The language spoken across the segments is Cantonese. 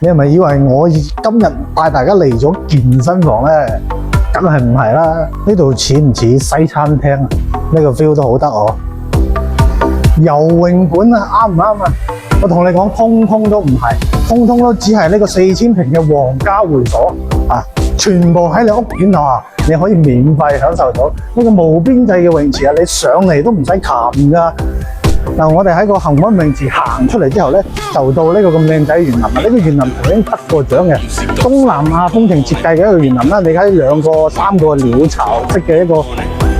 你係咪以為我今日帶大家嚟咗健身房咧？梗係唔係啦，呢度似唔似西餐廳啊？呢個 feel 都好得我。游泳館啊，啱唔啱啊？我同你講，通通都唔係，通通都只係呢個4000平嘅皇家會所啊！全部喺你屋苑啊，你可以免費享受到呢個無邊際嘅泳池啊！你上嚟都唔使擒噶。嗱，我哋喺個恒溫泳池行出嚟之後咧，就到呢個咁靚仔園林啊！呢個園林曾經得過獎嘅東南亞風情設計嘅一個園林啦。你睇3個鳥巢式嘅一個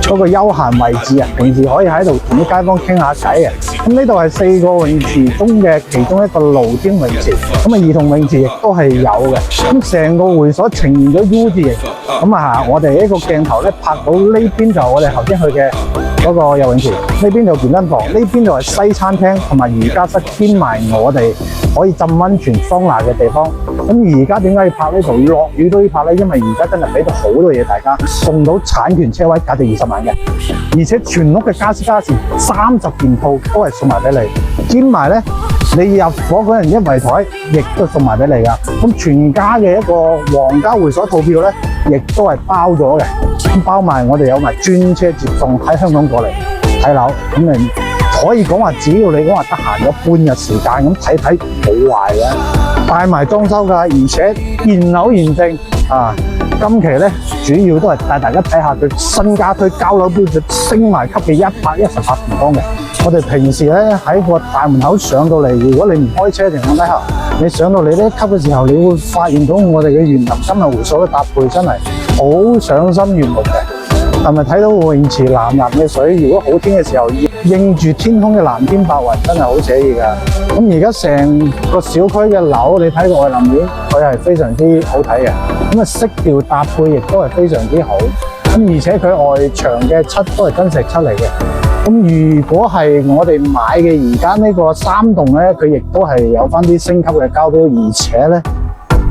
嗰個休閒位置啊，平時可以喺度同啲街坊傾下偈嘅。咁呢度係4個泳池中嘅其中一個露天泳池，咁啊兒童泳池亦都係有嘅。咁成個會所呈現咗 U 字形。咁啊，我哋呢個鏡頭咧拍到呢邊就我哋頭先去嘅嗰個游泳池，呢邊就健身房，呢邊就係西餐廳同埋瑜伽室，兼埋我哋可以浸溫泉桑拿嘅地方。咁而家點解要拍呢度？落雨都要拍咧，因為而家真係俾到好多嘢大家，送到產權車位價值20萬嘅，而且全屋嘅家私家電30件套都係送埋俾你，兼埋咧你入伙嗰陣一圍台亦都送埋俾你噶。咁全家嘅一個皇家會所套票咧，亦都係包咗嘅，咁包埋我哋有埋專車接送喺香港過嚟睇樓。咁你可以講話，只要你講話得閒咗半日時間咁睇睇冇壞嘅，帶埋裝修㗎，而且現樓現證啊！今期咧主要都係帶大家睇下佢新家區交樓標準升埋級嘅118平方嘅。我哋平時咧喺個大門口上到嚟，如果你唔開車情況底下，你上到嚟呢一級嘅時候，你會發現到我哋嘅園林今日會所嘅搭配真係好賞心悅目嘅。係咪睇到泳池藍藍嘅水？如果好天嘅時候，映住天空嘅藍天白雲，真係好寫意㗎。咁而家成個小區嘅樓，你睇個外立面，佢係非常之好睇嘅。咁啊色調搭配亦都係非常之好。咁而且佢外牆嘅漆都係真石漆嚟嘅。咁如果係我哋買嘅而家呢個3棟咧，佢亦都係有翻啲升級嘅交標，而且咧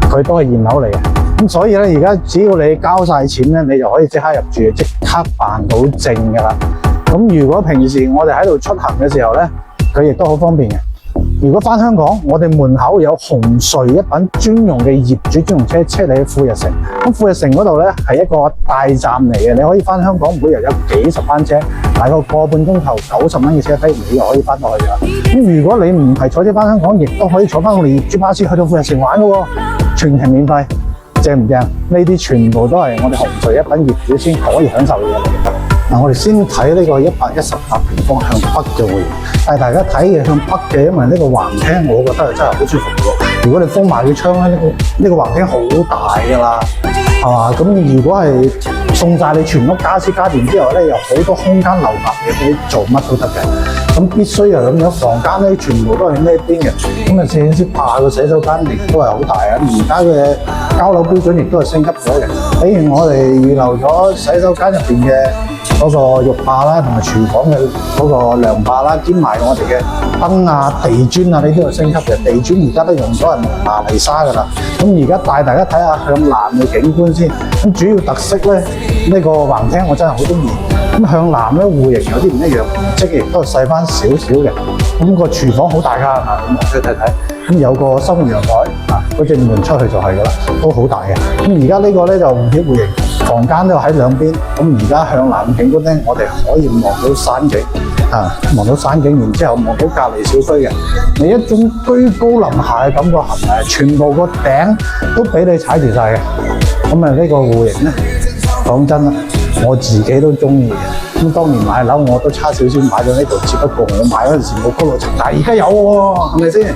佢都係現樓嚟嘅。咁所以咧，而家只要你交晒錢咧，你就可以即刻入住，即刻辦到證㗎啦。咁如果平時我哋喺度出行嘅時候咧，佢亦都好方便嘅。如果翻香港，我哋門口有紅隧一品專用嘅業主專用車車你去富日城。咁富日城嗰度咧係一個大站嚟嘅，你可以翻香港，每日有幾十班車，大概個半鐘頭90蚊嘅車費，你就可以翻到去㗎啦。咁如果你唔係坐車翻香港，亦都可以坐翻我哋業主巴士去到富日城玩㗎喎，全程免費。正唔正？呢啲全部都係我哋紅隧一品業主先可以享受嘅嘢嚟嘅。嗱，我哋先睇呢個118平方向北嘅會，但係大家睇嘅向北嘅，因為呢個橫廳，我覺得係真係好舒服嘅。如果你封埋個窗咧，呢個橫廳好大㗎啦，係嘛？咁如果係送晒你全屋家私家電之後咧，有好多空間留白嘅，你做乜都得嘅。咁必須係咁樣，房間咧全部都係呢邊嘅。咁啊，先怕個洗手間亦都係好大啊！而家嘅交樓標準亦都係升級咗嘅。比如我哋預留咗洗手間入邊嘅嗰個浴霸啦，同埋廚房嘅嗰個涼霸啦，兼埋我哋嘅燈啊、地磚啊，呢啲係升級嘅。地磚而家都用咗係蒙娜麗莎㗎啦。咁而家帶大家睇下向南嘅景觀先。咁主要特色咧，呢個橫廳我真係好中意。咁向南咧戶型有啲唔一樣，即係亦都係細翻少少嘅。咁個廚房好大㗎，咁我出去睇睇。咁有個生活陽台啊，嗰隻門出去就係㗎啦，都好大嘅。咁而家呢個咧就唔止戶型。房間都喺兩邊，咁而家向南景觀咧，我哋可以望到山景，望到山景，然之後望到隔離小區嘅，你一種居高臨下嘅感覺，全部個頂都俾你踩住晒嘅。咁啊，呢個戶型咧，講真啦，我自己都中意嘅。咁當年買樓我都差少少買咗呢度，只不過我買嗰陣時冇高樓層，但係而家有喎，係咪先？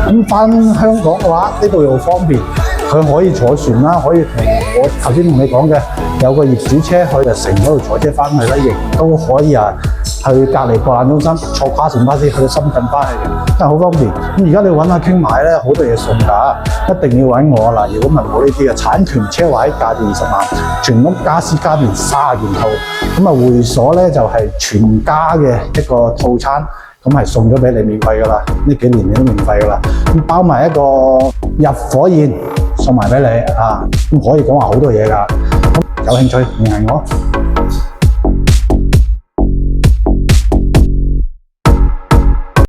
咁翻香港嘅話，呢度又方便。佢可以坐船啦，可以同我頭先同你講嘅有個業主車去就城嗰度坐車翻去啦，亦都可以去隔離博覽中心坐跨城巴士去深圳翻去嘅，真係好方便。咁而家你揾阿傾買咧，好多嘢送㗎，一定要揾我啦。如果唔係冇呢啲嘅產權車位價值20萬，全屋家私家電30件套，咁啊會所咧就係全家嘅一個套餐。咁係送咗俾你免費㗎啦，呢幾年你都免費㗎啦。咁包埋一個入伙宴送埋俾你啊，咁可以講話好多嘢㗎。咁有興趣聯繫我。